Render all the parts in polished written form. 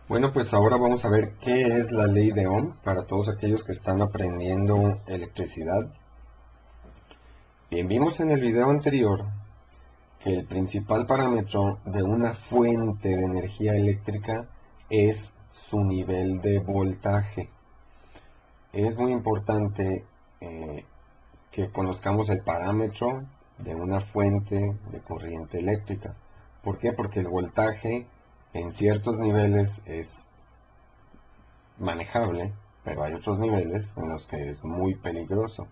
Bueno, pues ahora vamos a ver qué es la ley de Ohm para todos aquellos que están aprendiendo electricidad. Bien, vimos en el video anterior que el principal parámetro de una fuente de energía eléctrica es su nivel de voltaje. Es muy importante eh, que conozcamos el parámetro de una fuente de corriente eléctrica. ¿Por qué? Porque el voltaje en ciertos niveles es manejable, pero hay otros niveles en los que es muy peligroso.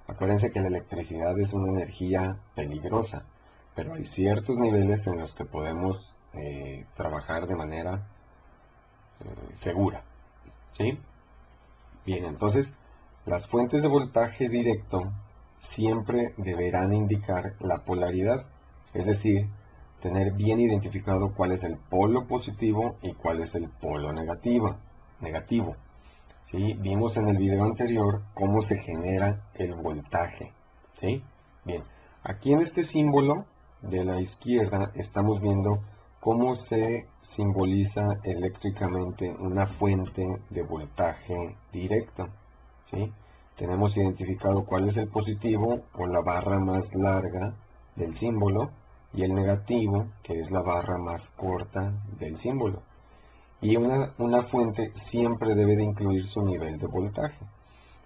Acuérdense que la electricidad es una energía peligrosa, pero hay ciertos niveles en los que podemos trabajar de manera segura, ¿sí? Bien, entonces las fuentes de voltaje directo siempre deberán indicar la polaridad, es decir, tener bien identificado cuál es el polo positivo y cuál es el polo negativo. ¿Sí? Vimos en el video anterior cómo se genera el voltaje, ¿sí? Bien, aquí en este símbolo de la izquierda estamos viendo cómo se simboliza eléctricamente una fuente de voltaje directo, ¿sí? Tenemos identificado cuál es el positivo o la barra más larga del símbolo y el negativo, que es la barra más corta del símbolo. Y una fuente siempre debe de incluir su nivel de voltaje.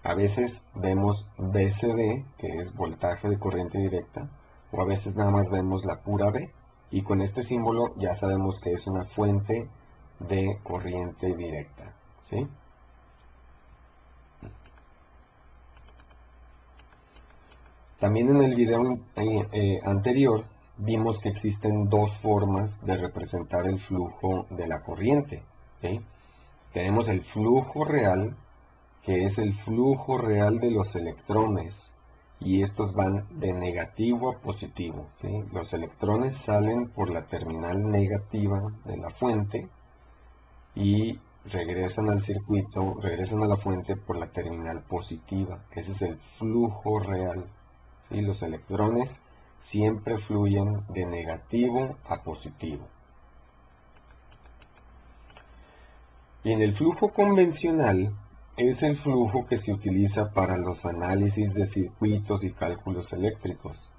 A veces vemos VCD, que es voltaje de corriente directa, o a veces nada más vemos la pura V. Y con este símbolo ya sabemos que es una fuente de corriente directa, ¿sí? También en el video anterior vimos que existen dos formas de representar el flujo de la corriente, ¿sí? Tenemos el flujo real, que es el flujo real de los electrones, y estos van de negativo a positivo, ¿sí? Los electrones salen por la terminal negativa de la fuente y regresan al circuito, regresan a la fuente por la terminal positiva. Ese es el flujo real, ¿sí? Los electrones siempre fluyen de negativo a positivo. Y en el flujo convencional es el flujo que se utiliza para los análisis de circuitos y cálculos eléctricos.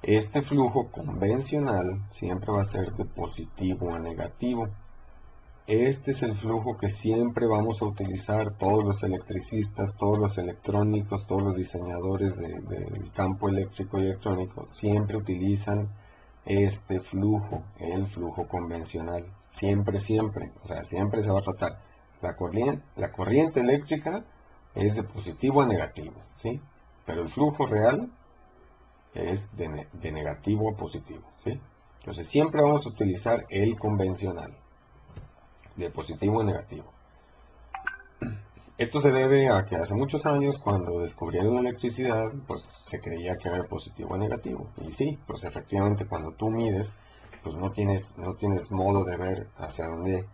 Este flujo convencional siempre va a ser de positivo a negativo. Este es el flujo que siempre vamos a utilizar todos los electricistas, todos los electrónicos, todos los diseñadores del campo eléctrico y electrónico, siempre utilizan este flujo, el flujo convencional. Siempre, siempre, o sea, siempre se va a tratar. La corriente eléctrica es de positivo a negativo, ¿sí? Pero el flujo real es de negativo a positivo, ¿sí? Entonces siempre vamos a utilizar el convencional, de positivo a negativo. Esto se debe a que hace muchos años, cuando descubrieron la electricidad, pues se creía que era de positivo a negativo. Y sí, pues efectivamente cuando tú mides, pues no tienes modo de ver hacia dónde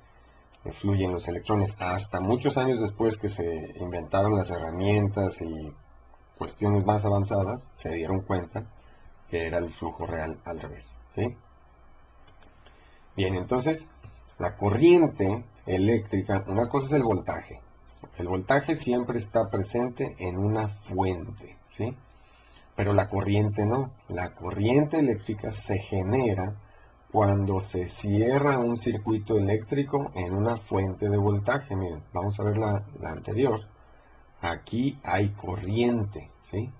fluyen los electrones. Hasta muchos años después que se inventaron las herramientas y cuestiones más avanzadas, se dieron cuenta que era el flujo real al revés, ¿sí? Bien, entonces, la corriente eléctrica, una cosa es el voltaje. El voltaje siempre está presente en una fuente, ¿sí? Pero la corriente no. La corriente eléctrica se genera cuando se cierra un circuito eléctrico en una fuente de voltaje. Miren, vamos a ver la anterior. Aquí hay corriente, ¿sí?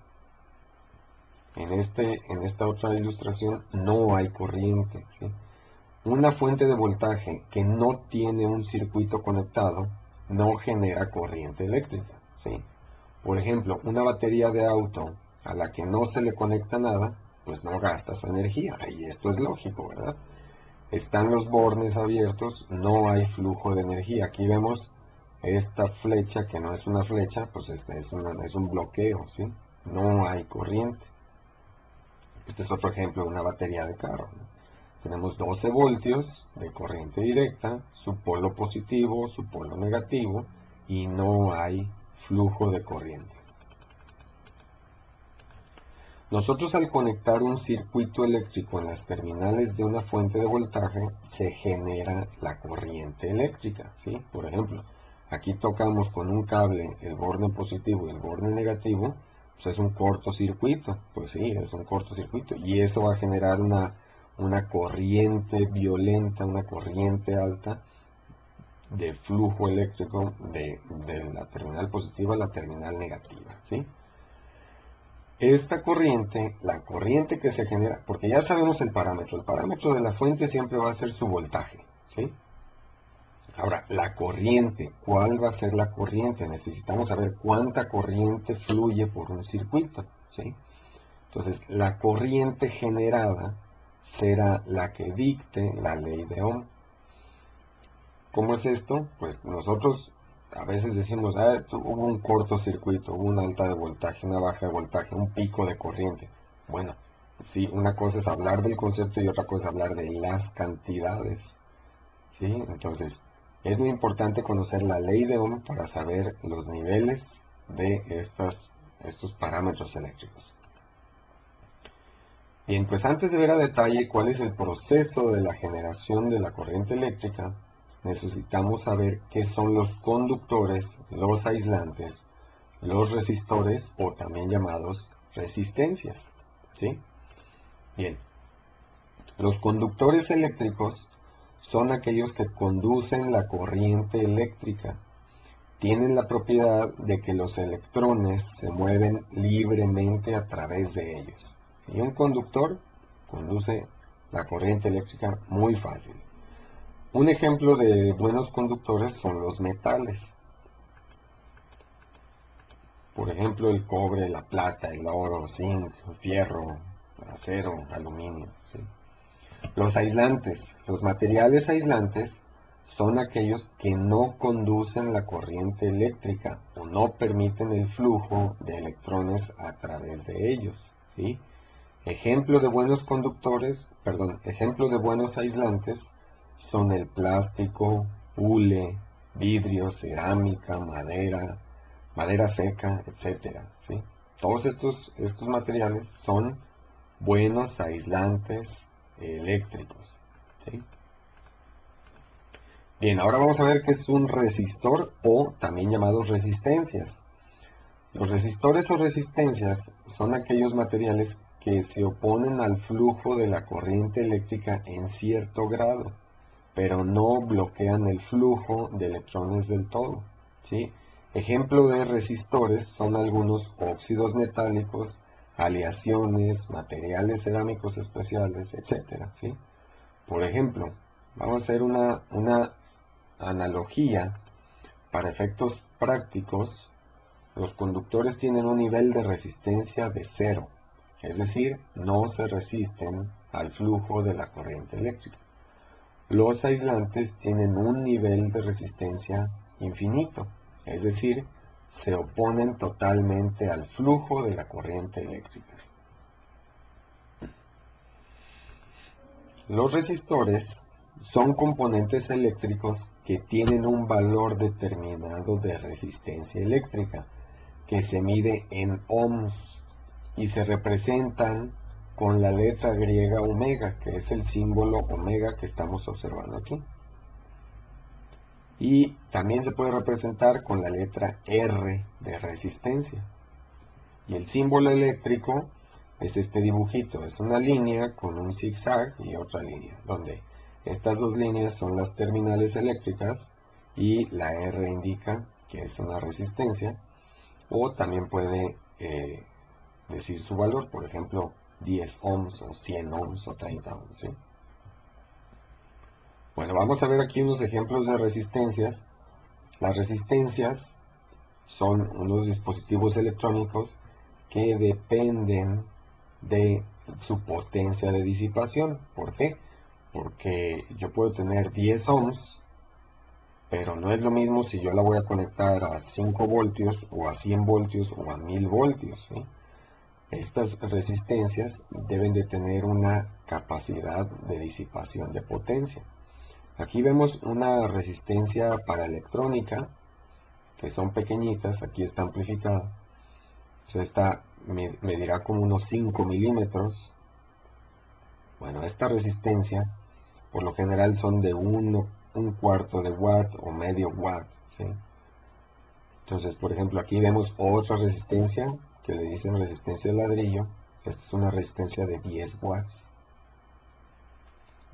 En esta otra ilustración no hay corriente, ¿sí? Una fuente de voltaje que no tiene un circuito conectado no genera corriente eléctrica, ¿sí? Por ejemplo, una batería de auto a la que no se le conecta nada, pues no gasta su energía. Y esto es lógico, ¿verdad? Están los bornes abiertos, no hay flujo de energía. Aquí vemos esta flecha, que no es una flecha, pues es un bloqueo, ¿sí? No hay corriente. Este es otro ejemplo de una batería de carro, ¿no? Tenemos 12 voltios de corriente directa, su polo positivo, su polo negativo, y no hay flujo de corriente. Nosotros al conectar un circuito eléctrico en las terminales de una fuente de voltaje, se genera la corriente eléctrica, ¿sí? Por ejemplo, aquí tocamos con un cable el borne positivo y el borne negativo, pues es un cortocircuito, pues sí, es un cortocircuito, y eso va a generar una corriente violenta, una corriente alta de flujo eléctrico de la terminal positiva a la terminal negativa, ¿sí? Esta corriente, la corriente que se genera, porque ya sabemos el parámetro de la fuente siempre va a ser su voltaje, ¿sí? Ahora, la corriente, ¿cuál va a ser la corriente? Necesitamos saber cuánta corriente fluye por un circuito, ¿sí? Entonces, la corriente generada será la que dicte la ley de Ohm. ¿Cómo es esto? Pues nosotros a veces decimos, hubo un cortocircuito, hubo una alta de voltaje, una baja de voltaje, un pico de corriente. Bueno, sí, una cosa es hablar del concepto y otra cosa es hablar de las cantidades, ¿sí? Entonces, es muy importante conocer la ley de Ohm para saber los niveles de estos parámetros eléctricos. Bien, pues antes de ver a detalle cuál es el proceso de la generación de la corriente eléctrica, necesitamos saber qué son los conductores, los aislantes, los resistores o también llamados resistencias, ¿sí? Bien, los conductores eléctricos son aquellos que conducen la corriente eléctrica. Tienen la propiedad de que los electrones se mueven libremente a través de ellos. Y un conductor conduce la corriente eléctrica muy fácil. Un ejemplo de buenos conductores son los metales. Por ejemplo, el cobre, la plata, el oro, zinc, fierro, acero, aluminio, ¿sí? Los aislantes. Los materiales aislantes son aquellos que no conducen la corriente eléctrica o no permiten el flujo de electrones a través de ellos, ¿sí? Ejemplo de buenos ejemplo de buenos aislantes son el plástico, hule, vidrio, cerámica, madera seca, etcétera, ¿sí? Todos estos materiales son buenos aislantes eléctricos, ¿sí? Bien, ahora vamos a ver qué es un resistor o también llamados resistencias. Los resistores o resistencias son aquellos materiales que se oponen al flujo de la corriente eléctrica en cierto grado, pero no bloquean el flujo de electrones del todo, ¿sí? Ejemplo de resistores son algunos óxidos metálicos, aleaciones, materiales cerámicos especiales, etcétera, ¿sí? Por ejemplo, vamos a hacer una analogía para efectos prácticos. Los conductores tienen un nivel de resistencia de 0, es decir, no se resisten al flujo de la corriente eléctrica. Los aislantes tienen un nivel de resistencia infinito, es decir, se oponen totalmente al flujo de la corriente eléctrica. Los resistores son componentes eléctricos que tienen un valor determinado de resistencia eléctrica, que se mide en ohms y se representan con la letra griega omega, que es el símbolo omega que estamos observando aquí. Y también se puede representar con la letra R de resistencia. Y el símbolo eléctrico es este dibujito, es una línea con un zigzag y otra línea, donde estas dos líneas son las terminales eléctricas y la R indica que es una resistencia, o también puede decir su valor, por ejemplo 10 ohms o 100 ohms o 30 ohms, ¿sí? Bueno, vamos a ver aquí unos ejemplos de resistencias. Las resistencias son unos dispositivos electrónicos que dependen de su potencia de disipación. ¿Por qué? Porque yo puedo tener 10 ohms, pero no es lo mismo si yo la voy a conectar a 5 voltios o a 100 voltios o a 1000 voltios, ¿sí? Estas resistencias deben de tener una capacidad de disipación de potencia. Aquí vemos una resistencia para electrónica, que son pequeñitas, aquí está amplificada. Entonces esta medirá como unos 5 milímetros. Bueno, esta resistencia por lo general son de un cuarto de watt o medio watt, ¿sí? Entonces, por ejemplo, aquí vemos otra resistencia que le dicen resistencia de ladrillo. Esta es una resistencia de 10 watts.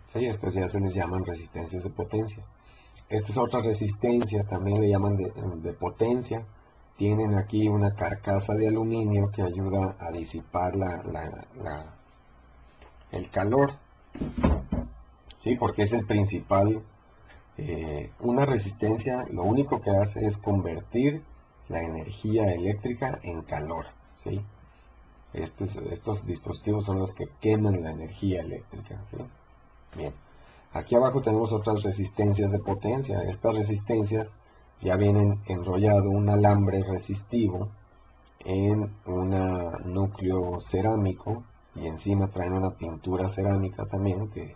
Sí, estas ya se les llaman resistencias de potencia. Esta es otra resistencia, también le llaman de potencia. Tienen aquí una carcasa de aluminio que ayuda a disipar el calor, ¿sí? Porque es el principal. Una resistencia lo único que hace es convertir la energía eléctrica en calor, ¿sí? Estos dispositivos son los que queman la energía eléctrica, ¿sí? Bien. Aquí abajo tenemos otras resistencias de potencia. Estas resistencias ya vienen enrollado un alambre resistivo en un núcleo cerámico y encima traen una pintura cerámica también, que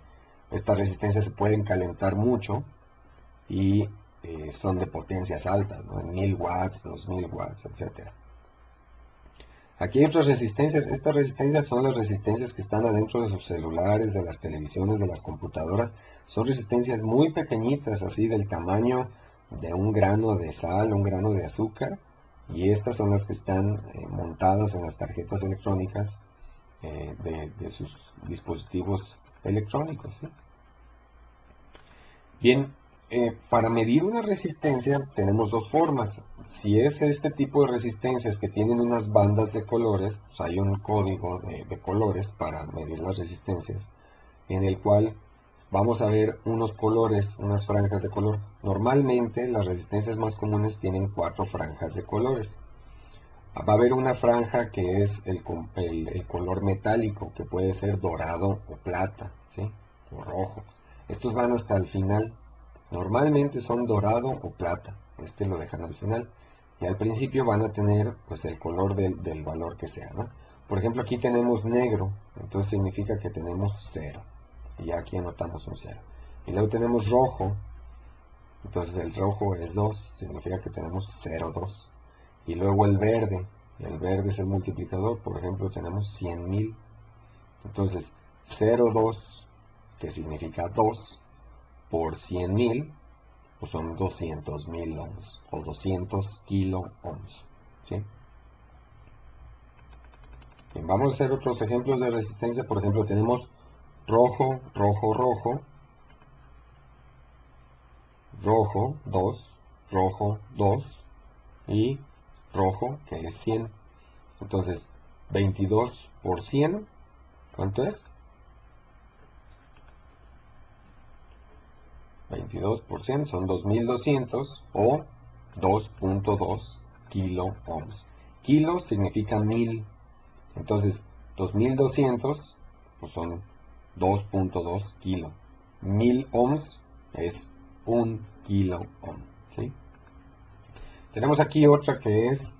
estas resistencias se pueden calentar mucho y son de potencias altas, ¿no? En 1000 watts, 2000 watts, etcétera. Aquí hay otras resistencias. Estas resistencias son las resistencias que están adentro de sus celulares, de las televisiones, de las computadoras. Son resistencias muy pequeñitas, así del tamaño de un grano de sal, un grano de azúcar. Y estas son las que están montadas en las tarjetas electrónicas de sus dispositivos electrónicos, ¿sí? Bien, para medir una resistencia tenemos dos formas. Si es este tipo de resistencias que tienen unas bandas de colores, pues hay un código de colores para medir las resistencias, en el cual vamos a ver unos colores, unas franjas de color. Normalmente las resistencias más comunes tienen 4 franjas de colores. Va a haber una franja que es el color metálico, que puede ser dorado o plata, ¿sí? O rojo. Estos van hasta el final. Normalmente son dorado o plata. Este lo dejan al final. Y al principio van a tener pues el color del valor que sea, ¿no? Por ejemplo, aquí tenemos negro, entonces significa que tenemos 0. Y ya aquí anotamos un 0. Y luego tenemos rojo, entonces el rojo es 2, significa que tenemos 0,2. Y luego el verde es el multiplicador, por ejemplo tenemos 100.000. Entonces 0,2, que significa 2, por 100.000, pues son 200.000 ohms, o 200 kilo ohms, ¿sí? Bien, vamos a hacer otros ejemplos de resistencia. Por ejemplo, tenemos rojo, rojo, rojo, rojo 2, rojo 2 y rojo, que es 100. Entonces, 22 por 100, ¿cuánto es? 22 por 100 son 2200 o 2.2 kilo ohms. Kilo significa 1000. Entonces, 2200 pues son 2.2 kilo. 1000 ohms es 1 kilo ohm, ¿sí? Tenemos aquí otra que es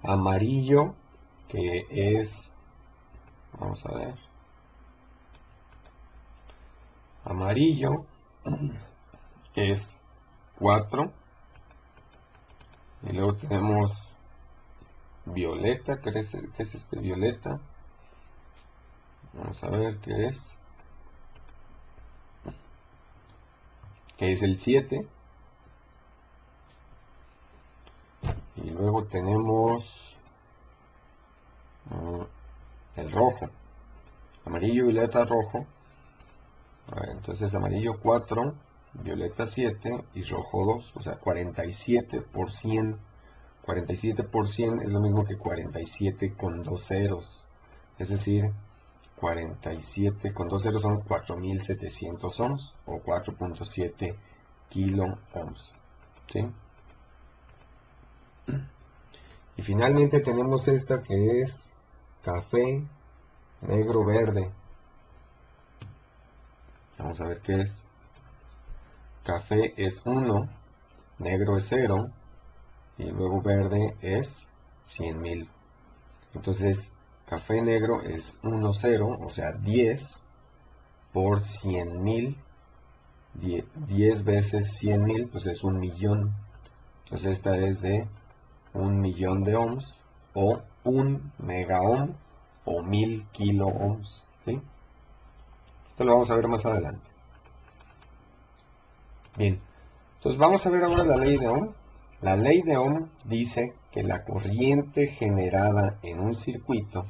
amarillo, que es, vamos a ver, amarillo es 4. Y luego tenemos violeta, ¿qué es este violeta? Vamos a ver qué es. Que es el 7. Y luego tenemos el rojo. Amarillo, violeta, rojo. A ver, entonces amarillo 4, violeta 7 y rojo 2. O sea, 47 por 100. 47 por 100 es lo mismo que 47 con 2 ceros. Es decir, 47 con 2 ceros son 4700 ohms o 4.7 kilo ohms, ¿sí? Y finalmente tenemos esta que es café, negro, verde. Vamos a ver qué es. Café es 1, negro es 0 y luego verde es 100.000. Entonces, café negro es 1, 0, o sea, 10 por 100.000. 10 veces 100.000, pues es 1.000.000. Entonces esta es de 1.000.000 de ohms o 1 megaohm o 1000 kiloohms, ¿sí? Esto lo vamos a ver más adelante. Bien, entonces vamos a ver ahora la ley de Ohm. La ley de Ohm dice que la corriente generada en un circuito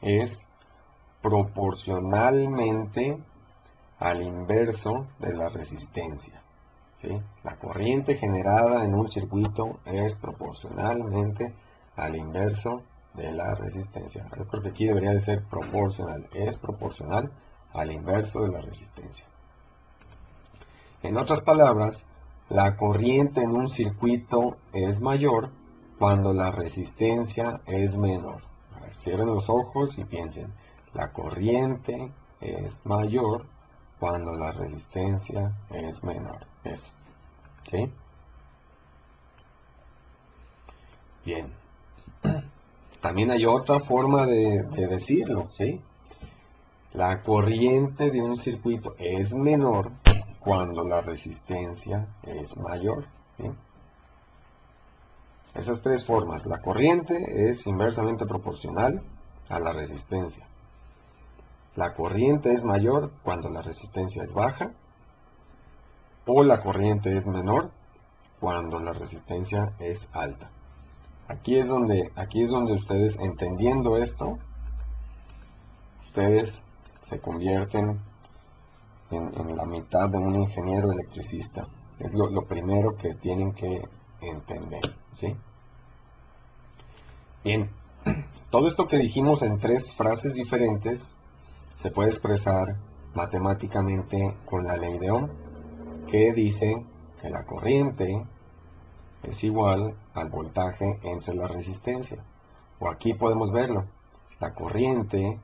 es proporcionalmente al inverso de la resistencia, ¿sí? La corriente generada en un circuito es proporcionalmente al inverso de la resistencia. Yo creo que aquí debería de ser proporcional. Es proporcional al inverso de la resistencia. En otras palabras, la corriente en un circuito es mayor cuando la resistencia es menor. A ver, cierren los ojos y piensen. La corriente es mayor cuando la resistencia es menor. Eso. ¿Sí? Bien. También hay otra forma de decirlo, ¿sí? La corriente de un circuito es menor cuando la resistencia es mayor, ¿sí? Esas tres formas. La corriente es inversamente proporcional a la resistencia. La corriente es mayor cuando la resistencia es baja. O la corriente es menor cuando la resistencia es alta. Aquí es donde ustedes, entendiendo esto, ustedes se convierten en la mitad de un ingeniero electricista. Es lo primero que tienen que entender, ¿sí? Bien, todo esto que dijimos en tres frases diferentes se puede expresar matemáticamente con la ley de Ohm, que dice que la corriente es igual al voltaje entre la resistencia. O aquí podemos verlo. La corriente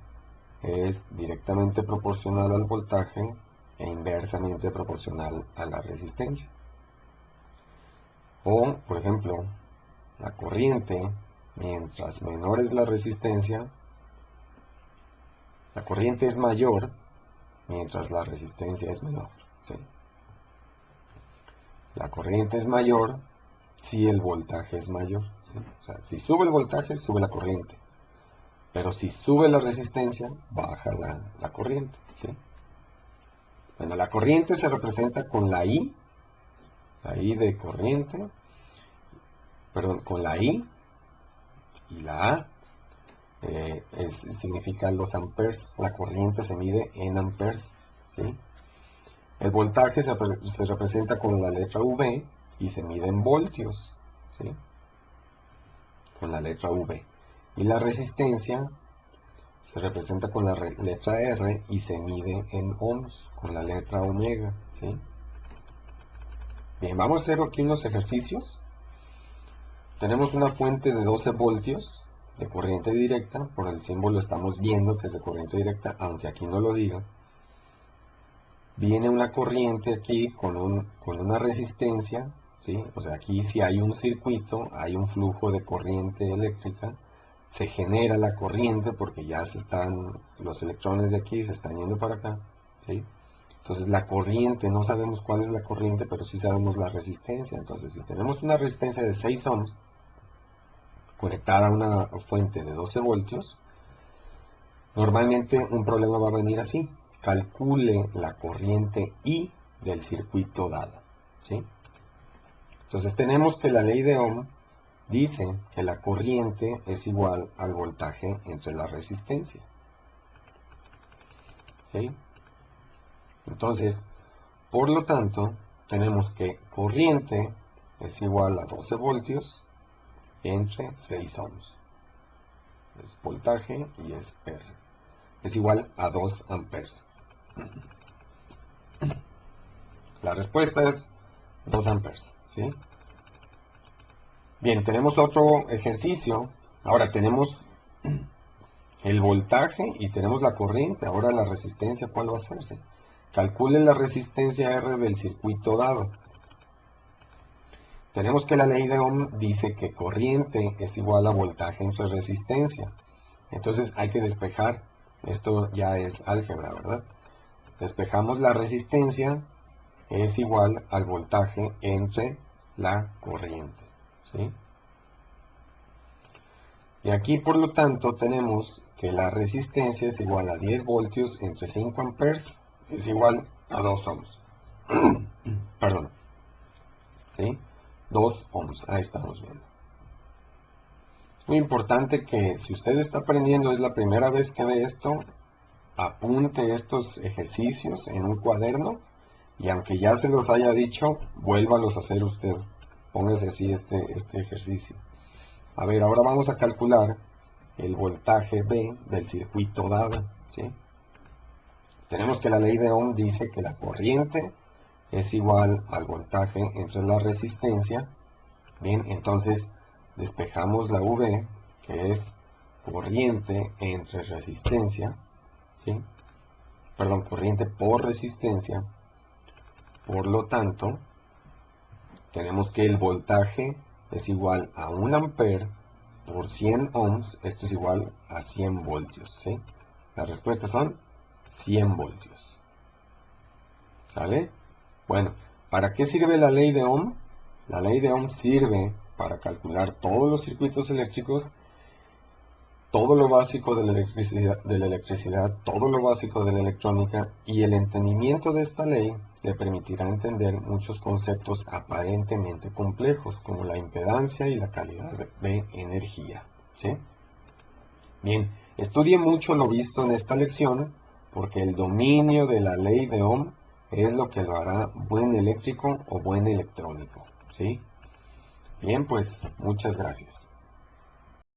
es directamente proporcional al voltaje e inversamente proporcional a la resistencia. O, por ejemplo, la corriente, mientras menor es la resistencia, la corriente es mayor mientras la resistencia es menor, ¿sí? La corriente es mayor si el voltaje es mayor, ¿sí? O sea, si sube el voltaje, sube la corriente. Pero si sube la resistencia, baja la corriente, ¿sí? Bueno, la corriente se representa con la I de corriente, perdón, con la I y la A. Significa los amperes. La corriente se mide en amperes, ¿sí? El voltaje se representa con la letra V y se mide en voltios, ¿sí? Con la letra V. Y la resistencia se representa con la letra R y se mide en ohms, con la letra omega, ¿sí? Bien, vamos a hacer aquí unos ejercicios. Tenemos una fuente de 12 voltios de corriente directa. Por el símbolo estamos viendo que es de corriente directa, aunque aquí no lo diga. Viene una corriente aquí con una resistencia, ¿sí? O sea, aquí si hay un circuito, hay un flujo de corriente eléctrica, se genera la corriente porque ya los electrones de aquí se están yendo para acá, ¿sí? Entonces la corriente, no sabemos cuál es la corriente, pero sí sabemos la resistencia. Entonces si tenemos una resistencia de 6 ohms conectada a una fuente de 12 voltios, normalmente un problema va a venir así. Calcule la corriente I del circuito dado, ¿sí? Entonces tenemos que la ley de Ohm dice que la corriente es igual al voltaje entre la resistencia, ¿sí? Entonces, por lo tanto, tenemos que corriente es igual a 12 voltios entre 6 ohms. Es voltaje y es R. Es igual a 2 amperes. La respuesta es 2 amperes, ¿sí? Bien, tenemos otro ejercicio. Ahora tenemos el voltaje y tenemos la corriente. Ahora la resistencia, ¿cuál va a hacerse? Calcule la resistencia R del circuito dado. Tenemos que la ley de Ohm dice que corriente es igual a voltaje entre resistencia. Entonces hay que despejar. Esto ya es álgebra, ¿verdad? Despejamos la resistencia, es igual al voltaje entre la corriente, ¿sí? Y aquí, por lo tanto, tenemos que la resistencia es igual a 10 voltios entre 5 amperes, es igual a 2 ohms. Perdón. ¿Sí? 2 ohms. Ahí estamos viendo. Muy importante que si usted está aprendiendo, es la primera vez que ve esto, apunte estos ejercicios en un cuaderno y aunque ya se los haya dicho, vuélvalos a hacer usted. Póngase así este ejercicio. A ver, ahora vamos a calcular el voltaje B del circuito dado. ¿Sí? Tenemos que la ley de Ohm dice que la corriente es igual al voltaje entre la resistencia. Bien, entonces despejamos la V, que es corriente entre resistencia, ¿sí? Perdón, corriente por resistencia. Por lo tanto, tenemos que el voltaje es igual a 1 ampere por 100 ohms. Esto es igual a 100 voltios, ¿sí? Las respuestas son 100 voltios. ¿Sale? Bueno, ¿para qué sirve la ley de Ohm? La ley de Ohm sirve para calcular todos los circuitos eléctricos, todo lo básico de la electricidad, todo lo básico de la electrónica, y el entendimiento de esta ley le permitirá entender muchos conceptos aparentemente complejos, como la impedancia y la calidad de energía. ¿Sí? Bien, estudie mucho lo visto en esta lección, porque el dominio de la ley de Ohm es lo que lo hará buen eléctrico o buen electrónico. ¿Sí? Bien, pues muchas gracias.